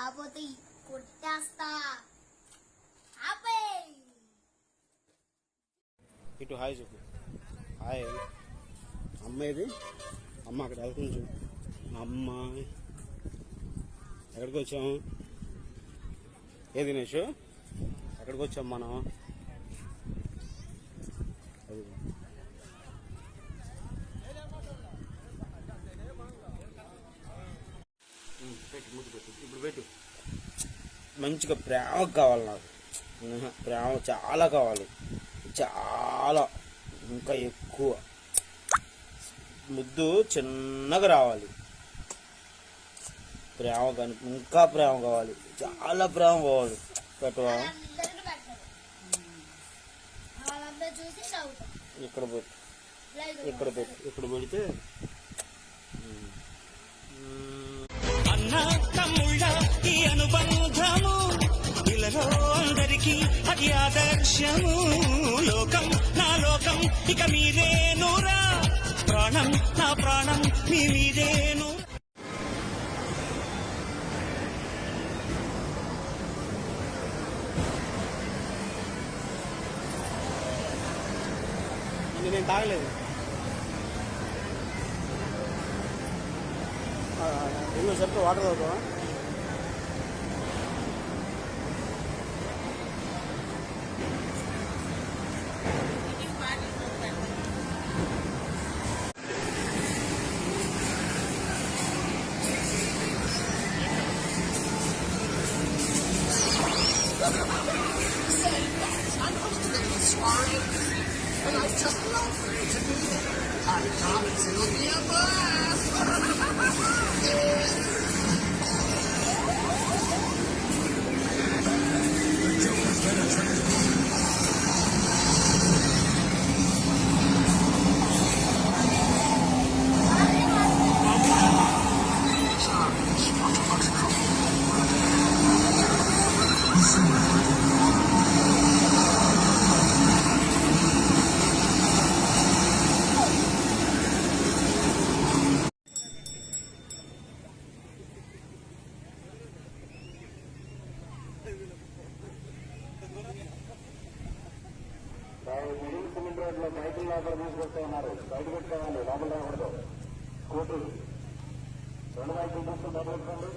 రాబోతే కొట్టేస్తా. ఆపే ఇటు హాయ్ చెప్పు. హాయ్ అమ్మ. ఇది అమ్మ అక్కడ వెళ్తుంది చూడు. అమ్మ ఎక్కడికి వచ్చాము? ఏ దినేష్ ఎక్కడికి వచ్చాము మనం? పెట్టు ముద్దు పెట్టు. ఇప్పుడు పెట్టు. మంచిగా ప్రేమ కావాలి నాకు. ప్రేమ చాలా కావాలి, చాలా ఇంకా ఎక్కువ. ముద్దు చిన్నగా రావాలి. ప్రేమ కానీ ఇంకా ప్రేమ కావాలి, చాలా ప్రేమ కావాలి. పెట్టవా? ఇక్కడ పెట్టు, ఇక్కడ పెట్టు. ఇక్కడ పెడితే అన్న తమ్ముళ్ళ ఈ అనుబంధము ఇలాలో అందరికీ అది ఆదర్శము. లోకం నా లోకం ఇక మీరేనురా, ప్రాణం నా ప్రాణం మీ మీరేను. నేను తాగలేదు. ఎన్నో చెప్పు వాటర్ తాగుతావా? And I just love for you to be there. I promise it'll be a blast. Cement రోడ్లో బైకులు లోపల తీసుకొస్తూ ఉన్నారు. బయట పెట్టుకోవాలి, లోపల రాకూడదు. స్కూటీ 2 బైకులు తీసుకుని బయట పెట్టుకోండి.